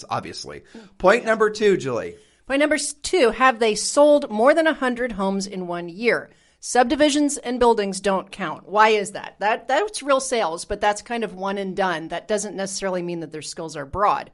obviously. Point number 2, Julie. Point number 2, have they sold more than 100 homes in 1 year? Subdivisions and buildings don't count. Why is that? That's real sales, but that's kind of one and done. That doesn't necessarily mean that their skills are broad.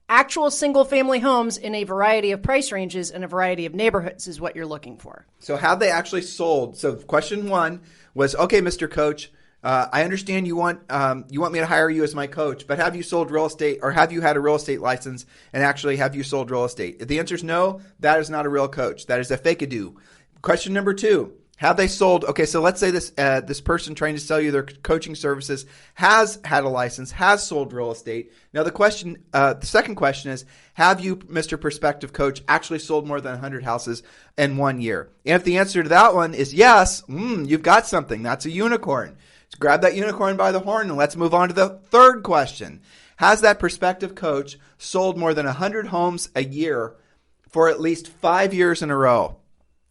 Actual single-family homes in a variety of price ranges and a variety of neighborhoods is what you're looking for. So have they actually sold? So question 1 was, okay, Mr. Coach, I understand you want me to hire you as my coach, but have you sold real estate, or have you had a real estate license, and actually have you sold real estate? If the answer is no, that is not a real coach. That is a fake-a-do. Question number 2. Have they sold? Okay, so let's say this person trying to sell you their coaching services has had a license, has sold real estate. Now the second question is, have you, Mr. Prospective Coach, actually sold more than 100 houses in 1 year? And if the answer to that one is yes, you've got something. That's a unicorn. So grab that unicorn by the horn and let's move on to the third question. Has that prospective coach sold more than 100 homes a year for at least 5 years in a row?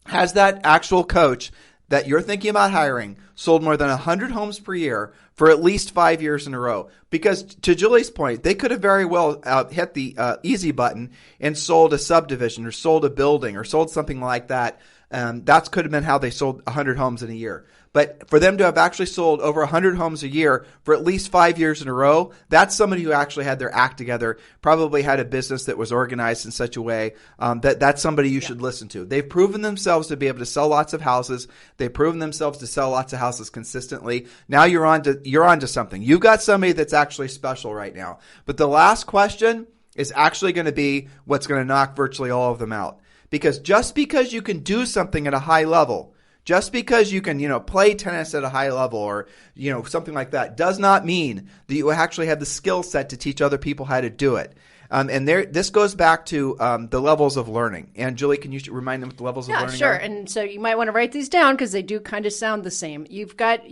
Has that actual coach that you're thinking about hiring sold more than 100 homes per year for at least 5 years in a row? Because to Julie's point, they could have very well hit the easy button and sold a subdivision or sold a building or sold something like that. That could have been how they sold 100 homes in a year. But for them to have actually sold over 100 homes a year for at least 5 years in a row, that's somebody who actually had their act together, probably had a business that was organized in such a way that's somebody you should listen to. They've proven themselves to be able to sell lots of houses. They've proven themselves to sell lots of houses consistently. Now you're on to something. You've got somebody that's actually special right now. But the last question is actually going to be what's going to knock virtually all of them out. Because just because you can do something at a high level, just because you can, play tennis at a high level or, something like that, does not mean that you actually have the skill set to teach other people how to do it. This goes back to the levels of learning. And Julie, can you remind them what the levels of learning are? Yeah, sure. And so you might want to write these down because they do kind of sound the same.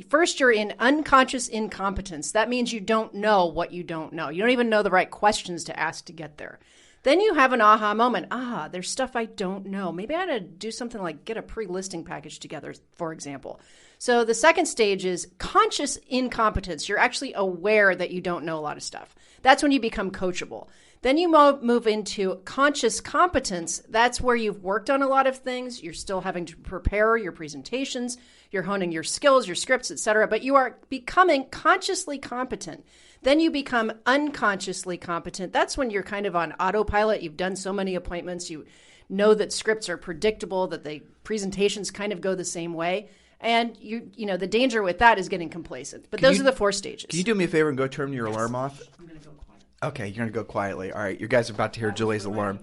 First, you're in unconscious incompetence. That means you don't know what you don't know. You don't even know the right questions to ask to get there. Then you have an aha moment. There's stuff I don't know. Maybe I ought to do something like get a pre-listing package together, for example. So the second stage is conscious incompetence. You're actually aware that you don't know a lot of stuff. That's when you become coachable. Then you move into conscious competence. That's where you've worked on a lot of things. You're still having to prepare your presentations. You're honing your skills, your scripts, etc. But you are becoming consciously competent. Then you become unconsciously competent. That's when you're kind of on autopilot. You've done so many appointments. You know that scripts are predictable, that the presentations kind of go the same way. And the danger with that is getting complacent. But those are the 4 stages. Can you do me a favor and go turn your alarm off? I'm going to go quiet. Okay, you're going to go quietly. All right, you guys are about to hear Julie's alarm.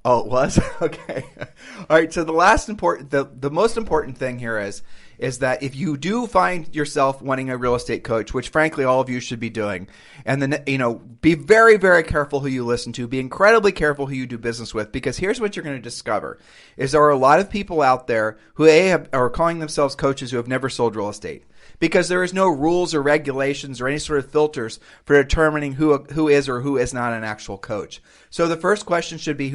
Oh, it was? Okay. All right, so the most important thing here is that if you do find yourself wanting a real estate coach, which frankly all of you should be doing, and then be very, very careful who you listen to, be incredibly careful who you do business with, because here's what you're going to discover is there are a lot of people out there who are calling themselves coaches who have never sold real estate. Because there is no rules or regulations or any sort of filters for determining who is or who is not an actual coach. So the first question should be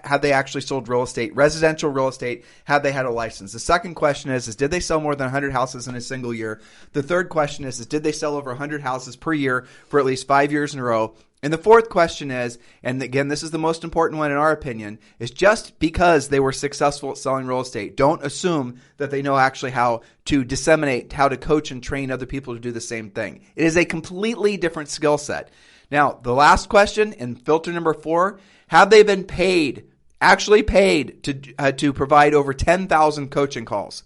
have they actually sold real estate, residential real estate, have they had a license? The second question is did they sell more than 100 houses in a single year? The third question is did they sell over 100 houses per year for at least 5 years in a row? And the fourth question is, and again, this is the most important one in our opinion, is just because they were successful at selling real estate, don't assume that they know actually how to disseminate, how to coach and train other people to do the same thing. It is a completely different skill set. Now, the last question in filter number 4, have they been actually paid to provide over 10,000 coaching calls?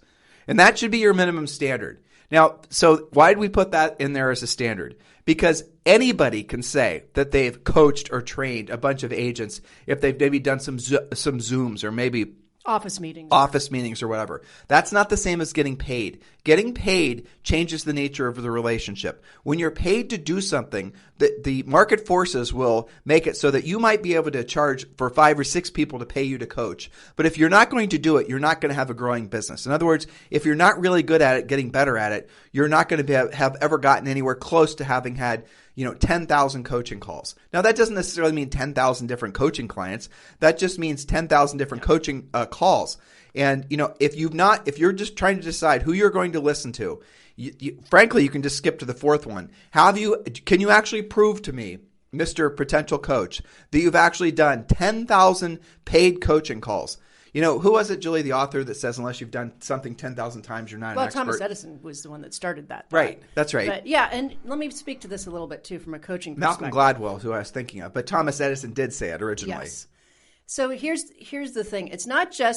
And that should be your minimum standard. Now, so why did we put that in there as a standard? Because anybody can say that they've coached or trained a bunch of agents if they've maybe done some Zooms or maybe office meetings or whatever. That's not the same as getting paid. Getting paid changes the nature of the relationship. When you're paid to do something, the market forces will make it so that you might be able to charge for 5 or 6 people to pay you to coach. But if you're not going to do it, you're not going to have a growing business. In other words, if you're not really good at it, getting better at it, you're not going to have ever gotten anywhere close to having had 10,000 coaching calls. Now, that doesn't necessarily mean 10,000 different coaching clients. That just means 10,000 different coaching calls. And, if you're just trying to decide who you're going to listen to, frankly, you can just skip to the fourth one. Can you actually prove to me Mr. Potential Coach, that you've actually done 10,000 paid coaching calls. You know, who was it, Julie, the author, that says unless you've done something 10,000 times, you're not an expert? Well, Thomas Edison was the one that started that. Right. That's right. But yeah, and let me speak to this a little bit too from a coaching perspective. Malcolm Gladwell, who I was thinking of, but Thomas Edison did say it originally. Yes. So here's the thing. It's not just